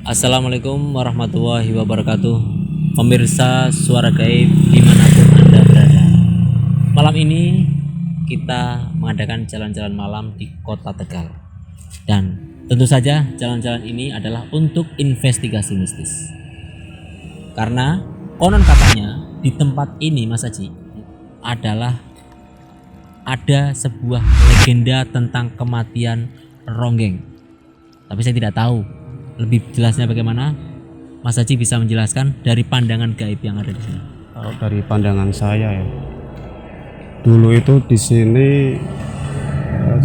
Assalamualaikum warahmatullahi wabarakatuh. Pemirsa Suara Gaib dimanapun Anda berada, malam ini kita mengadakan jalan-jalan malam di kota Tegal. Dan tentu saja jalan-jalan ini adalah untuk investigasi mistis. Karena konon katanya di tempat ini Mas Haji adalah ada sebuah legenda tentang kematian ronggeng. Tapi saya tidak tahu lebih jelasnya bagaimana. Mas Haji bisa menjelaskan dari pandangan gaib yang ada di sini. Kalau dari pandangan saya ya, dulu itu di sini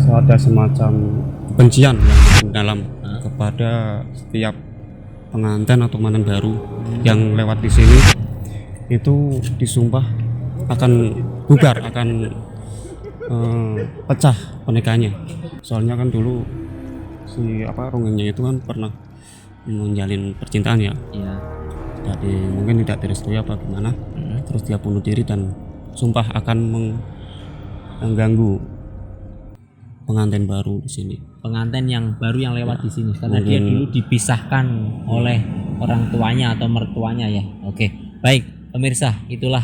ada semacam kebencian yang dalam kepada setiap pengantin atau mantan baru yang lewat di sini, itu disumpah akan bubar, akan pecah pernikahannya. Soalnya kan dulu si ronggengnya itu kan pernah menjalin percintaan ya. Iya. Jadi mungkin tidak direstui apa gimana, terus dia bunuh diri dan sumpah akan mengganggu pengantin baru di sini. Pengantin yang baru yang lewat di sini karena Mungkin dia dulu dipisahkan oleh orang tuanya atau mertuanya ya. Oke, baik pemirsa, itulah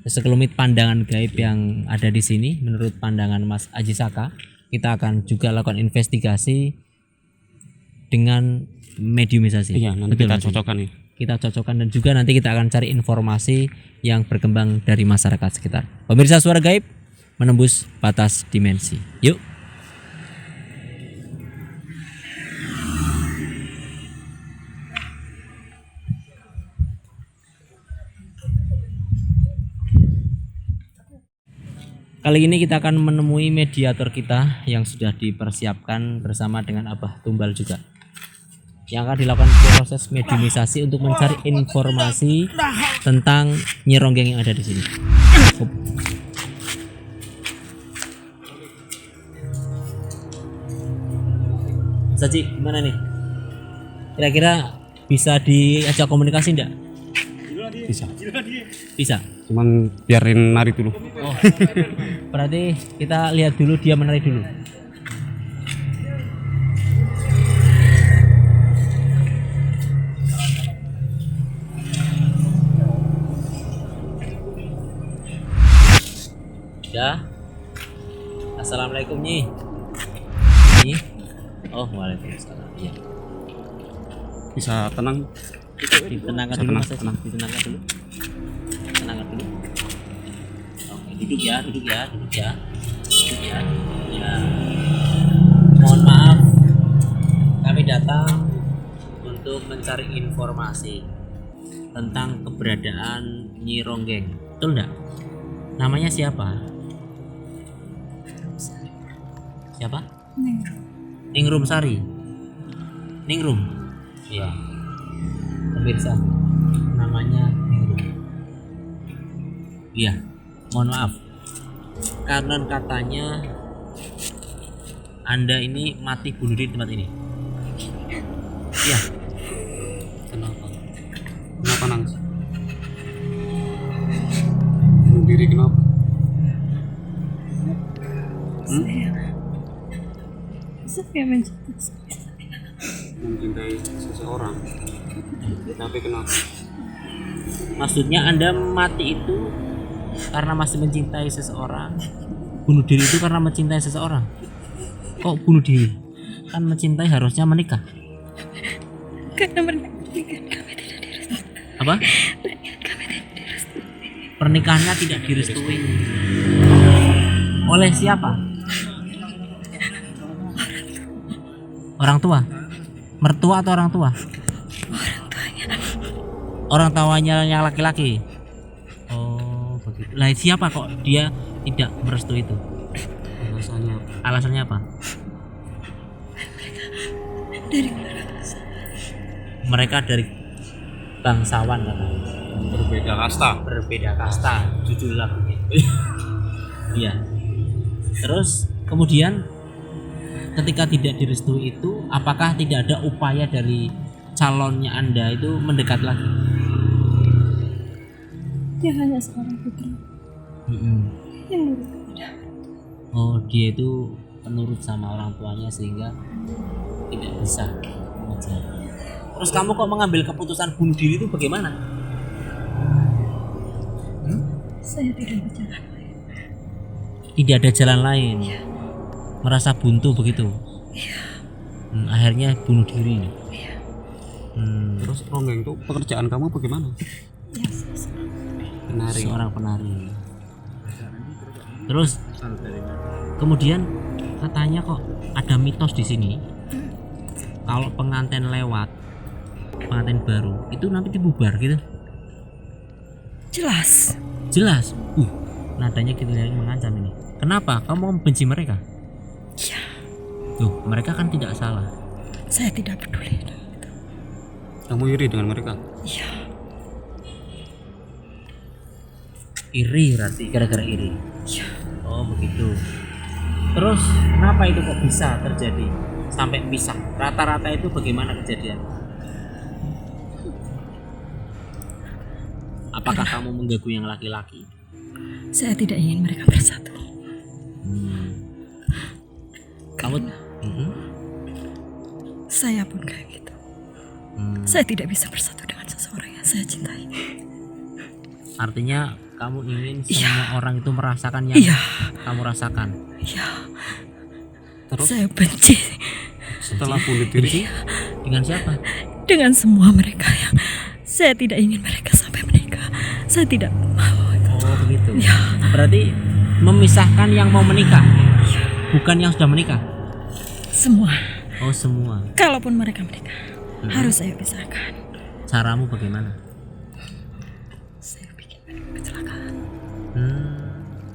sekelumit pandangan gaib yang ada di sini menurut pandangan Mas Haji Saka. Kita akan juga lakukan investigasi dengan mediumisasi. Iya, nanti Betul, kita Mas Haji? cocokkan nih. Kita cocokkan dan juga nanti kita akan cari informasi yang berkembang dari masyarakat sekitar. Pemirsa Suara Gaib menembus batas dimensi. Yuk. Kali ini kita akan menemui mediator kita yang sudah dipersiapkan bersama dengan Abah Tumbal juga, yang akan dilakukan proses mediumisasi untuk mencari informasi tentang Nyi Ronggeng yang ada di sini. Saji, gimana nih? Kira-kira bisa diajak komunikasi enggak? Bisa. Bisa. Cuman biarin nari dulu. Oh, berarti kita lihat dulu dia menari dulu. Ya. Assalamualaikum Nyi. Nyi. Oh, waalaikumsalam. Iya. Bisa tenang. Ditenangkan Bisa dulu tenang, Mas Haji. tenang. Ditenangkan dulu. Tenangkan dulu. Oke, duduk ya, duduk ya, duduk ya. Duduk ya. Ya. Mohon maaf. Kami datang untuk mencari informasi tentang keberadaan Nyi Ronggeng. Betul enggak? Namanya siapa? Siapa? Ningrum Sari. Ningrum. Iya. Pemirsa, namanya Ningrum. Iya. Mohon maaf. Karena katanya Anda ini mati bunuh diri di tempat ini. Iya. Kenapa? Kenapa nangis? Bunuh diri kenapa? Saya Mencintai seseorang. Tapi kenapa? Maksudnya Anda mati itu karena masih mencintai seseorang. Bunuh diri itu karena mencintai seseorang. Kok bunuh diri? Kan mencintai harusnya menikah. karena pernikahan kami tidak direstui. Apa? Pernikahan kami tidak direstui. Pernikahannya tidak direstui. Oleh siapa? Orang tua. Mertua atau orang tua? Orang tuanya. Orang tuanya yang laki-laki. Oh, begitu. Lah siapa kok dia tidak merestui itu? Alasannya Alasannya apa? Dari Mereka dari bangsawan katanya. berbeda kasta. Berbeda kasta, judul lagunya. Iya. Terus kemudian ketika tidak direstui itu, apakah tidak ada upaya dari calonnya Anda itu mendekat lagi? dia hanya seorang putri yang nurut kepada. Oh, dia itu penurut sama orang tuanya sehingga tidak bisa mengejar. Terus kamu kok mengambil keputusan bunuh diri itu bagaimana? Saya tidak berjalan. Tidak ada jalan lain. Merasa buntu begitu. Akhirnya bunuh diri. Terus Ronggeng itu pekerjaan kamu bagaimana? Ya, saya Penari. Seorang penari. Terus kemudian katanya kok ada mitos di sini. Kalau pengantin lewat, pengantin baru itu nanti dibubar gitu. jelas. Jelas. Nadanya gitu yang mengancam ini. Kenapa? Kamu membenci mereka? Ya, Tuh, mereka kan tidak salah. saya tidak peduli. Kamu iri dengan mereka? Ya, Iri berarti, gara-gara iri. ya. Oh begitu. Terus kenapa itu kok bisa terjadi sampai pisah? Rata-rata itu bagaimana kejadian? Apakah kamu mengganggu yang laki-laki? Saya tidak ingin mereka bersatu. Kamu Saya pun kayak gitu. Saya tidak bisa bersatu dengan seseorang yang saya cintai. artinya kamu ingin Iya. semua orang itu merasakan yang Iya, kamu rasakan. ya. Terus Saya benci setelah bunuh diri, Dengan siapa? dengan semua mereka yang saya tidak ingin mereka sampai menikah. Saya tidak mau. Oh begitu. Ya. Berarti memisahkan yang mau menikah, bukan yang sudah menikah. Semua. Oh semua. Kalaupun mereka menikah, harus saya pisahkan. Caramu bagaimana? Saya bikin mereka kecelakaan.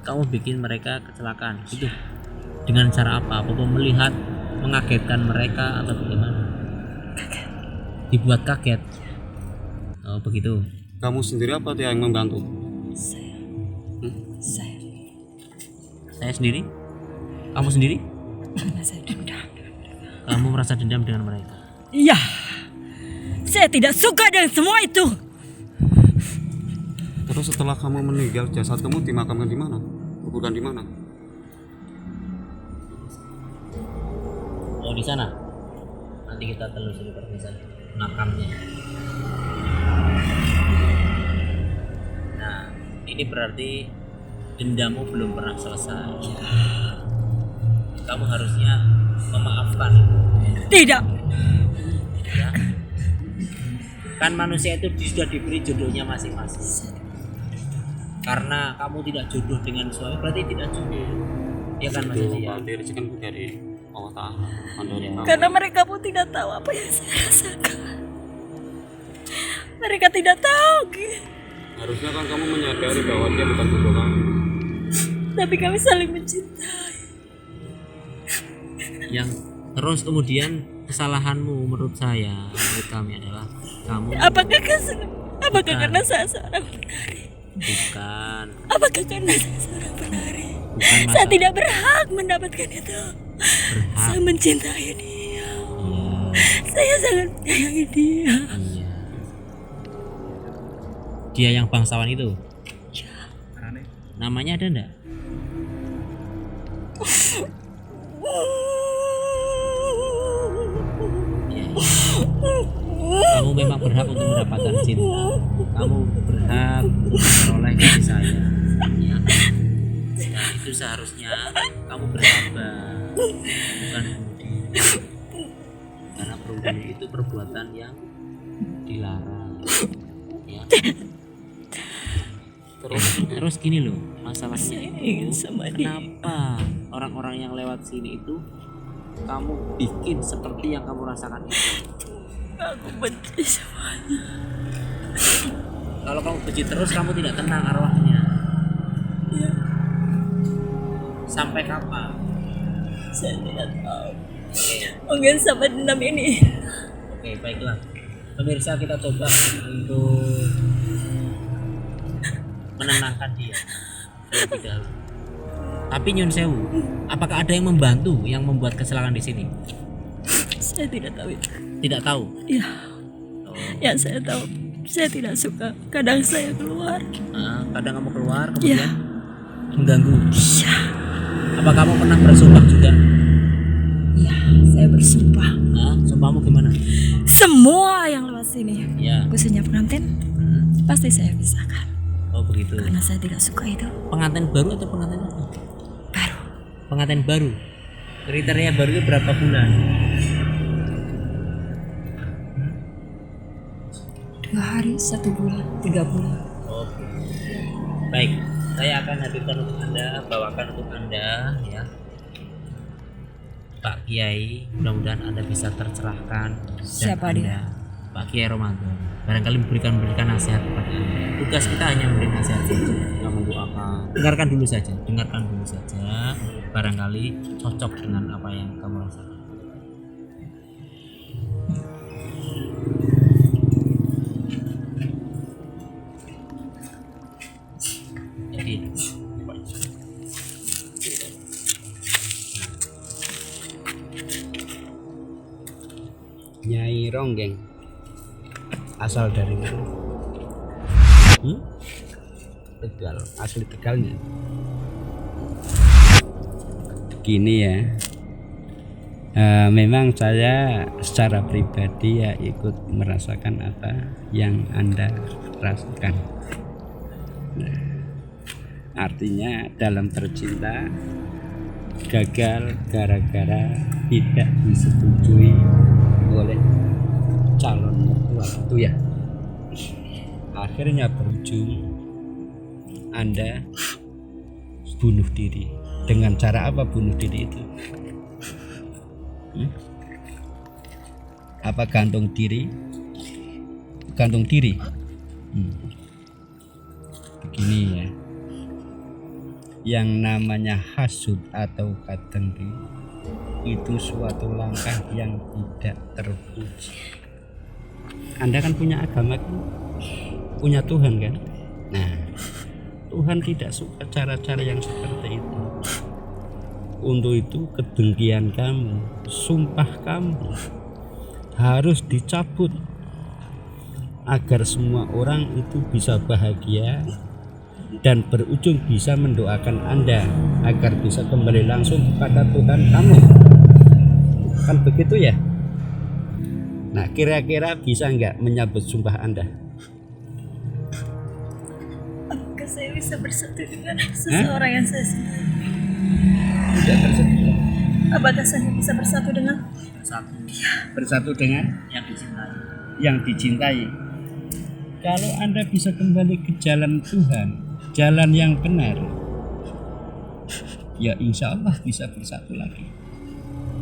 Kamu bikin mereka kecelakaan itu dengan cara apa? Apa melihat mengagetkan mereka atau bagaimana? Dibuat kaget. Oh begitu. kamu sendiri apa dia yang membantu? Saya. Saya. Saya sendiri? Kamu sendiri? Karena saya dendam. Kamu merasa dendam dengan mereka? Iya. Saya tidak suka dengan semua itu. Terus setelah kamu meninggal, jasad kamu dimakamkan di mana? Kuburan di mana? Oh di sana. Nanti kita telusuri permisan makamnya. Nah, ini berarti dendammu belum pernah selesai. Kamu harusnya memaafkan. Tidak. Ya. Kan manusia itu sudah diberi jodohnya masing-masing. Karena kamu tidak jodoh dengan suami, berarti tidak jodoh. Ya kan Mas Haji, ya? Berarti rezeki kan dari Allah Ta'ala, bukan dari kamu. Karena mereka pun tidak tahu apa yang saya rasakan. Mereka tidak tahu. Harusnya kan kamu menyadari bahwa dia bukan jodoh kamu. Tapi kami saling mencintai. Yang terus kemudian kesalahanmu menurut saya, menurut kami adalah kamu Apakah Bukan. karena saya seorang penari? bukan Apakah karena saya seorang penari? bukan Saya masalah tidak berhak mendapatkan itu. berhak. Saya mencintai dia. Iya, Saya sangat menyayangi dia. iya. Dia yang bangsawan itu. Namanya ada enggak? Iya, iya. Kamu memang berhak untuk mendapatkan cinta. Kamu berhak untuk memperoleh kasih sayang. Ya. Dan itu seharusnya kamu bersabar, bukan bunuh diri. Karena bunuh diri itu perbuatan yang dilarang. Ya. Terus gini loh, masalahnya Saya ingin sama dia. kenapa orang-orang yang lewat sini itu kamu bikin seperti yang kamu rasakan itu? Aku benci semuanya. Kalau kamu benci terus kamu tidak tenang arwahnya. Ya, Sampai kapan? saya tidak tahu. Oke, Mungkin sampai dendam ini. oke, baiklah. Pemirsa, kita coba untuk menenangkan dia terlebih dahulu. Tapi Nyun Sewu, apakah ada yang membantu yang membuat kecelakaan di sini? Saya tidak tahu itu. Tidak tahu. Ya, yang saya tahu, saya tidak suka. Kadang saya keluar. Kadang kamu keluar Ya, kemudian mengganggu. ya. Apa kamu pernah bersumpah juga? Ya, saya bersumpah. Hah? Sumpahmu gimana? Semua yang lewat sini, Ya. khususnya pengantin, pasti saya pisahkan. Oh begitu. Karena saya tidak suka itu. Pengantin baru atau pengantin lama? Baru. Pengantin baru. Kriteria baru itu berapa bulan? 2 hari, 1 bulan, 3 bulan. Oke. Baik, saya akan hadirkan untuk Anda, bawakan untuk Anda ya. Pak Kiai, mudah-mudahan Anda bisa tercerahkan. Dan Siapa Anda, dia? Pak Kiai Ramadan. Barangkali memberikan nasihat kepada Anda. Tugas kita hanya memberi nasihat saja, nggak mendoakan. Dengarkan dulu saja. Barangkali cocok dengan apa yang kamu rasakan. Jadi, Nyai Ronggeng asal dari mana? Tegal, asli Tegalnya. Gini ya, memang saya secara pribadi ya ikut merasakan apa yang Anda rasakan. Nah, artinya dalam tercinta gagal gara-gara tidak disetujui oleh calon mertua itu ya. Akhirnya berujung Anda bunuh diri. Dengan cara apa bunuh diri itu? Apa gantung diri? Gantung diri. Begini ya, yang namanya hasud atau kadengki itu suatu langkah yang tidak terpuji. Anda kan punya agama kan? Punya Tuhan kan? Nah, Tuhan tidak suka cara-cara yang seperti itu. Untuk itu kedengkian kamu, sumpah kamu harus dicabut agar semua orang itu bisa bahagia dan berujung bisa mendoakan Anda agar bisa kembali langsung kepada Tuhan kamu. Kan begitu ya? Nah, kira-kira bisa nggak menyabut sumpah Anda? Apakah saya bisa bersatu dengan seseorang yang saya cintai? Tidak tersedia. Apakah saya bisa bersatu dengan Bersatu dengan yang dicintai. Kalau Anda bisa kembali ke jalan Tuhan, jalan yang benar, ya insya Allah bisa bersatu lagi,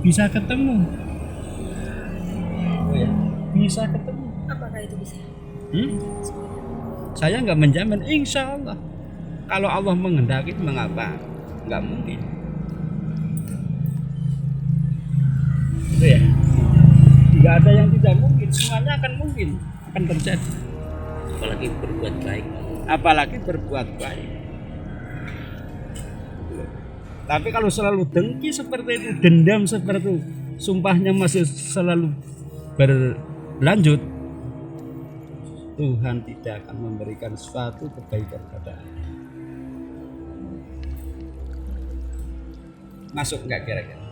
bisa ketemu. Oh ya, bisa ketemu. apakah itu bisa? Saya nggak menjamin, insya Allah. Kalau Allah menghendaki, mengapa? Nggak mungkin. Itu ya. Nggak ada yang tidak mungkin, semuanya akan mungkin, akan terjadi. apalagi berbuat baik. Apalagi berbuat baik. Tapi kalau selalu dengki seperti itu, dendam seperti itu, sumpahnya masih selalu berlanjut, Tuhan tidak akan memberikan suatu kebaikan pada Anda. Masuk nggak kira-kira?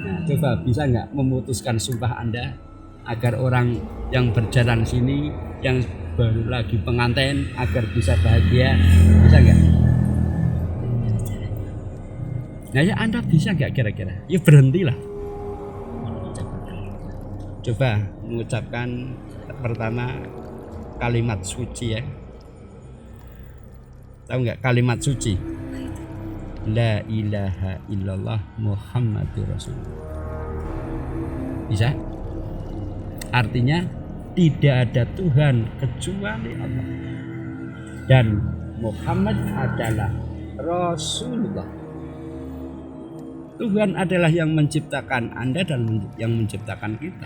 Nah, coba bisa nggak memutuskan sumpah Anda agar orang yang berjalan sini, yang baru lagi pengantin, agar bisa bahagia, bisa nggak? Nah ya, Anda bisa nggak kira-kira? Ya berhentilah. Coba mengucapkan pertama kalimat suci ya. Tahu nggak kalimat suci? La ilaha illallah Muhammadur Rasulullah. Bisa? Artinya tidak ada Tuhan kecuali Allah. Dan Muhammad adalah Rasulullah. Tuhan adalah yang menciptakan Anda dan yang menciptakan kita.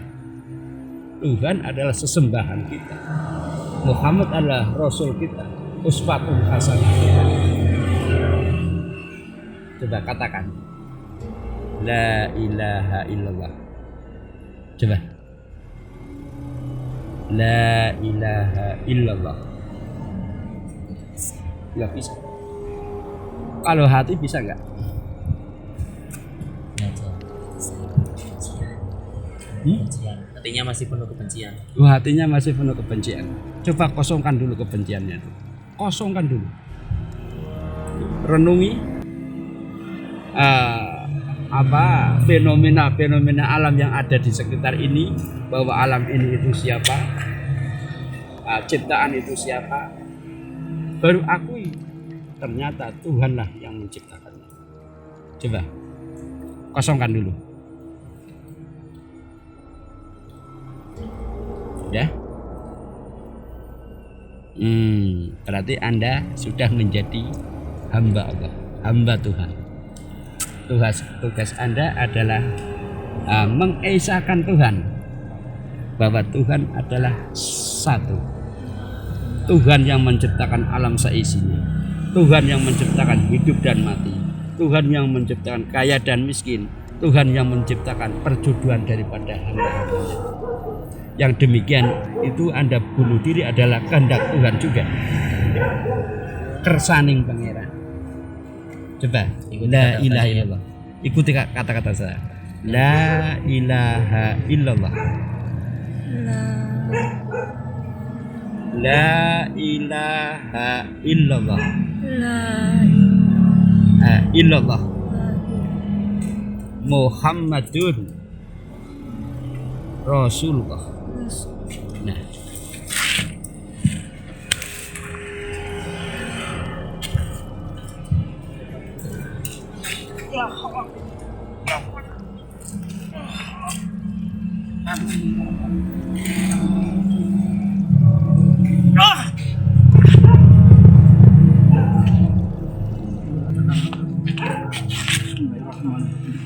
Tuhan adalah sesembahan kita. Muhammad adalah Rasul kita. Uswatun hasanah. Coba katakan. La ilaha illallah. Coba. La ilaha illallah. Ya bisa. Kalau hati bisa nggak? Kebencian. Hatinya masih penuh kebencian. Hatinya masih penuh kebencian. Coba kosongkan dulu kebenciannya itu. Kosongkan dulu. Renungi fenomena-fenomena alam yang ada di sekitar ini, bahwa alam ini itu siapa, ciptaan itu siapa. Baru akui ternyata Tuhanlah yang menciptakannya. Coba kosongkan dulu. Ya. Berarti Anda sudah menjadi hamba Allah, hamba Tuhan. Tugas Anda adalah mengesahkan Tuhan, bahwa Tuhan adalah satu. Tuhan yang menciptakan alam seisinya, Tuhan yang menciptakan hidup dan mati, Tuhan yang menciptakan kaya dan miskin, Tuhan yang menciptakan perjodohan daripada hamba-hambanya. Yang demikian itu Anda bunuh diri adalah kehendak Tuhan juga. Kersaning pangeran. Coba, la ilaha illallah. Ikuti kata-kata saya. La ilaha illallah. La ilaha illallah. Illallah. Muhammadun Rasulullah. Nah,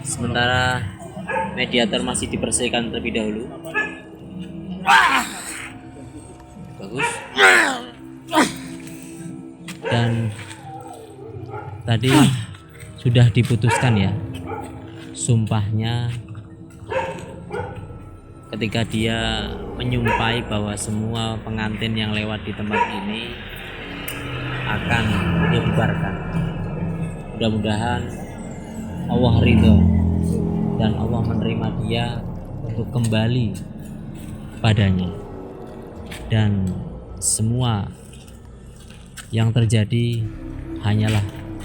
Sementara mediator masih dibersihkan terlebih dahulu. Bagus. Dan tadi sudah diputuskan ya sumpahnya, ketika dia menyumpahi bahwa semua pengantin yang lewat di tempat ini akan dibubarkan. Mudah-mudahan Allah ridho dan Allah menerima dia untuk kembali padanya, dan semua yang terjadi hanyalah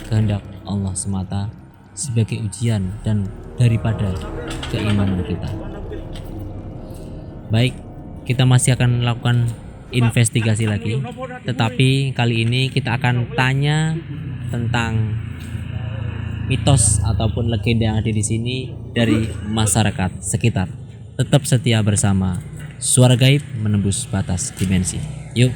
kehendak Allah semata sebagai ujian dan daripada keimanan kita. Baik, kita masih akan melakukan investigasi lagi, tetapi kali ini kita akan tanya tentang mitos ataupun legenda yang ada di sini dari masyarakat sekitar. Tetap setia bersama Suara Gaib Menembus Batas Dimensi. Yuk.